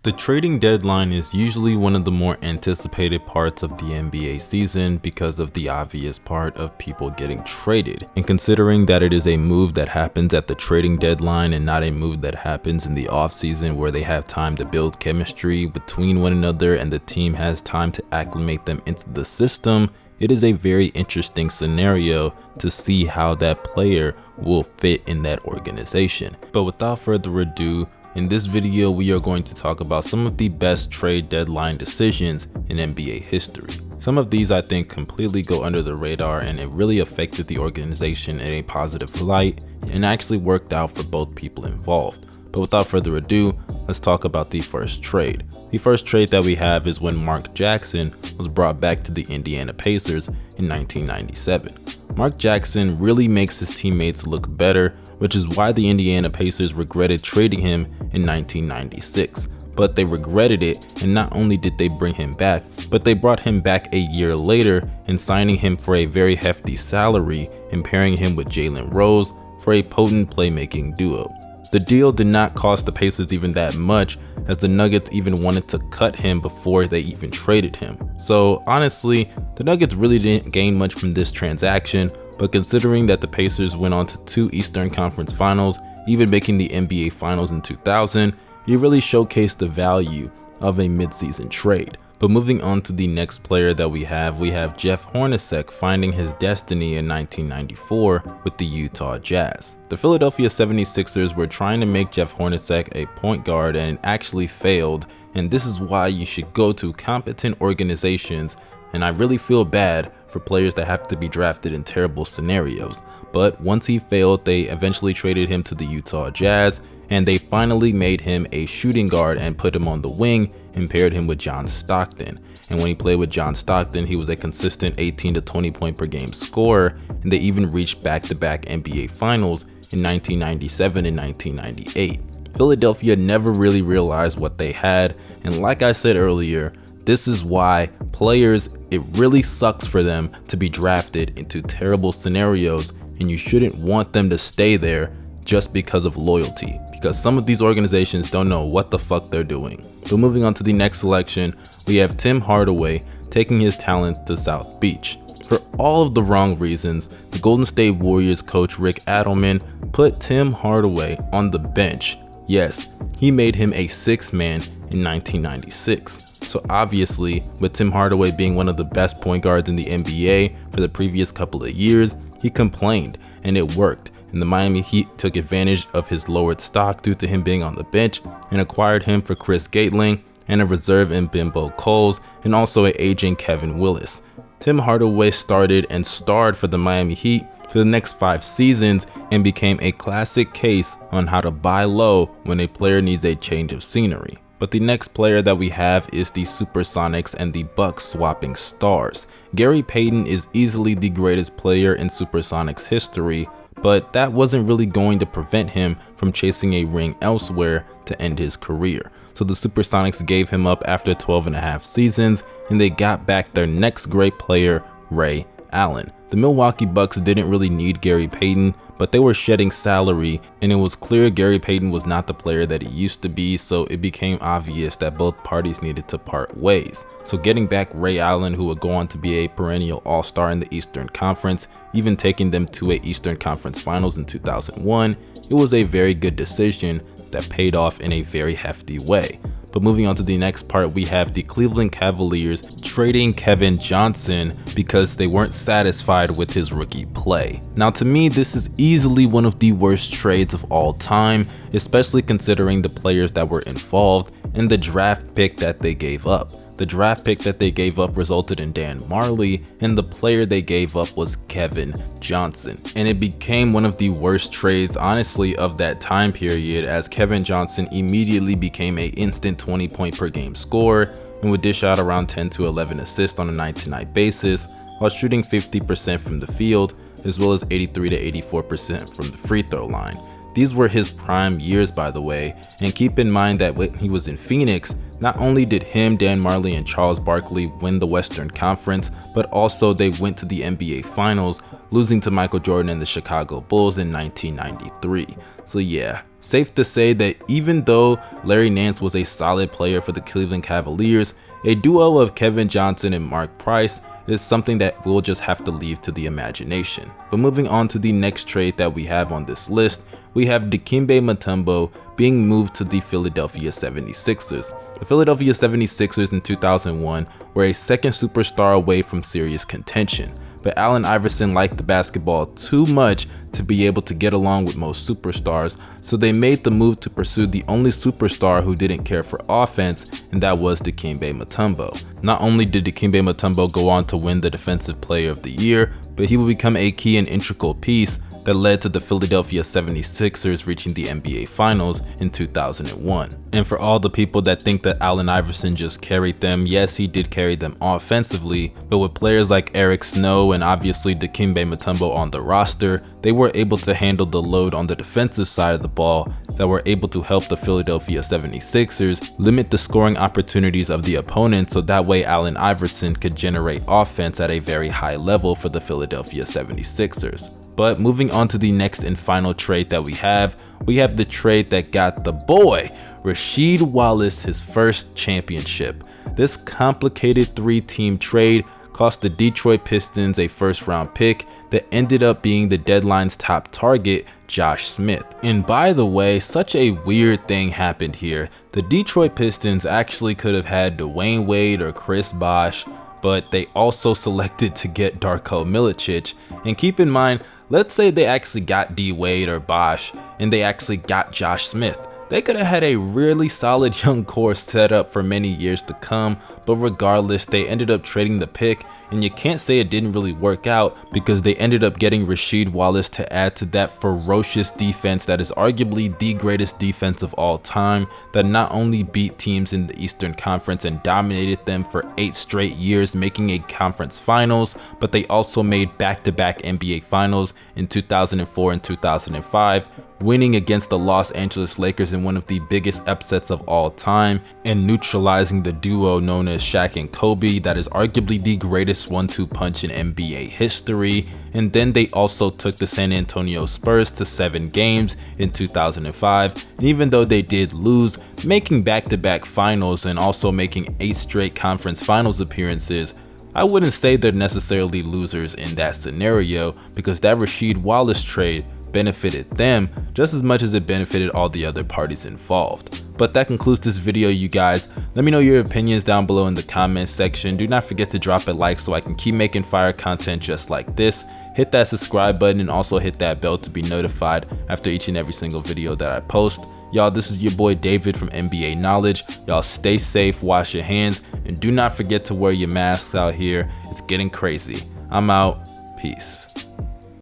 The trading deadline is usually one of the more anticipated parts of the NBA season because of the obvious part of people getting traded. And considering that it is a move that happens at the trading deadline and not a move that happens in the offseason where they have time to build chemistry between one another and the team has time to acclimate them into the system, it is a very interesting scenario to see how that player will fit in that organization. But without further ado, in this video, we are going to talk about some of the best trade deadline decisions in NBA history. Some of these I think completely go under the radar and it really affected the organization in a positive light and actually worked out for both people involved. But without further ado, let's talk about the first trade. The first trade that we have is when Mark Jackson was brought back to the Indiana Pacers in 1997. Mark Jackson really makes his teammates look better, which is why the Indiana Pacers regretted trading him in 1996. But they regretted it, and not only did they bring him back, but they brought him back a year later and signing him for a very hefty salary and pairing him with Jalen Rose for a potent playmaking duo. The deal did not cost the Pacers even that much, as the Nuggets even wanted to cut him before they even traded him. So honestly, the Nuggets really didn't gain much from this transaction, but considering that the Pacers went on to 2 Eastern Conference Finals, even making the NBA Finals in 2000, it really showcased the value of a midseason trade. But moving on to the next player that we have Jeff Hornacek finding his destiny in 1994 with the Utah Jazz. The Philadelphia 76ers were trying to make Jeff Hornacek a point guard and actually failed, and this is why you should go to competent organizations, and I really feel bad for players that have to be drafted in terrible scenarios. But once he failed, they eventually traded him to the Utah Jazz, and they finally made him a shooting guard and put him on the wing and paired him with John Stockton. And when he played with John Stockton, he was a consistent 18 to 20 point per game scorer, and they even reached back-to-back NBA Finals in 1997 and 1998. Philadelphia never really realized what they had, and like I said earlier, this is why players, it really sucks for them to be drafted into terrible scenarios, and you shouldn't want them to stay there just because of loyalty, because some of these organizations don't know what the fuck they're doing. But moving on to the next selection, we have Tim Hardaway taking his talents to South Beach. For all of the wrong reasons, the Golden State Warriors coach Rick Adelman put Tim Hardaway on the bench. Yes, he made him a 6th man in 1996. So obviously, with Tim Hardaway being one of the best point guards in the NBA for the previous couple of years, he complained, and it worked. And the Miami Heat took advantage of his lowered stock due to him being on the bench and acquired him for Chris Gatling and a reserve in Bimbo Coles and also an aging Kevin Willis. Tim Hardaway started and starred for the Miami Heat for the next 5 seasons and became a classic case on how to buy low when a player needs a change of scenery. But the next player that we have is the Supersonics and the Bucks swapping stars. Gary Payton is easily the greatest player in Supersonics history, but that wasn't really going to prevent him from chasing a ring elsewhere to end his career. So the Supersonics gave him up after 12.5 seasons, and they got back their next great player, Ray Allen. The Milwaukee Bucks didn't really need Gary Payton, but they were shedding salary, and it was clear Gary Payton was not the player that he used to be, so it became obvious that both parties needed to part ways. So getting back Ray Allen, who would go on to be a perennial all-star in the Eastern Conference, even taking them to a Eastern Conference Finals in 2001, it was a very good decision that paid off in a very hefty way. But moving on to the next part, we have the Cleveland Cavaliers trading Kevin Johnson because they weren't satisfied with his rookie play. Now to me, this is easily one of the worst trades of all time, especially considering the players that were involved and the draft pick that they gave up. The draft pick that they gave up resulted in Dan Marley, and the player they gave up was Kevin Johnson. And it became one of the worst trades, honestly, of that time period, as Kevin Johnson immediately became an instant 20 point per game scorer and would dish out around 10 to 11 assists on a night-to-night basis, while shooting 50% from the field, as well as 83 to 84% from the free throw line. These were his prime years, by the way, and keep in mind that when he was in Phoenix, not only did him, Dan Marley, and Charles Barkley win the Western Conference, but also they went to the NBA Finals, losing to Michael Jordan and the Chicago Bulls in 1993. So yeah, safe to say that even though Larry Nance was a solid player for the Cleveland Cavaliers, a duo of Kevin Johnson and Mark Price is something that we'll just have to leave to the imagination. But moving on to the next trade that we have on this list, we have Dikembe Mutombo being moved to the Philadelphia 76ers. The Philadelphia 76ers in 2001 were a second superstar away from serious contention, but Allen Iverson liked the basketball too much to be able to get along with most superstars, so they made the move to pursue the only superstar who didn't care for offense, and that was Dikembe Mutombo. Not only did Dikembe Mutombo go on to win the Defensive Player of the Year, but he would become a key and integral piece that led to the Philadelphia 76ers reaching the NBA Finals in 2001. And for all the people that think that Allen Iverson just carried them, yes, he did carry them offensively, but with players like Eric Snow and obviously Dikembe Mutombo on the roster, they were able to handle the load on the defensive side of the ball that were able to help the Philadelphia 76ers limit the scoring opportunities of the opponent, so that way Allen Iverson could generate offense at a very high level for the Philadelphia 76ers. But moving on to the next and final trade that we have the trade that got the boy Rasheed Wallace his first championship. This complicated 3-team trade cost the Detroit Pistons a first-round pick that ended up being the deadline's top target, Josh Smith. And by the way, such a weird thing happened here. The Detroit Pistons actually could have had Dwayne Wade or Chris Bosh, but they also selected to get Darko Milicic. And keep in mind, let's say they actually got D Wade or Bosh and they actually got Josh Smith. They could have had a really solid young core set up for many years to come, but regardless, they ended up trading the pick, and you can't say it didn't really work out because they ended up getting Rasheed Wallace to add to that ferocious defense that is arguably the greatest defense of all time, that not only beat teams in the Eastern Conference and dominated them for 8 straight years, making a conference finals, but they also made back-to-back NBA finals in 2004 and 2005, winning against the Los Angeles Lakers in one of the biggest upsets of all time, and neutralizing the duo known as Shaq and Kobe that is arguably the greatest 1-2 punch in NBA history. And then they also took the San Antonio Spurs to 7 games in 2005, and even though they did lose, making back-to-back finals and also making 8 straight conference finals appearances, I wouldn't say they're necessarily losers in that scenario, because that Rasheed Wallace trade benefited them just as much as it benefited all the other parties involved. But that concludes this video, you guys. Let me know your opinions down below in the comments section. Do not forget to drop a like so I can keep making fire content just like this. Hit that subscribe button and also hit that bell to be notified after each and every single video that I post. Y'all, this is your boy David from NBA Knowledge. Y'all stay safe, wash your hands, and do not forget to wear your masks out here. It's getting crazy. I'm out. Peace.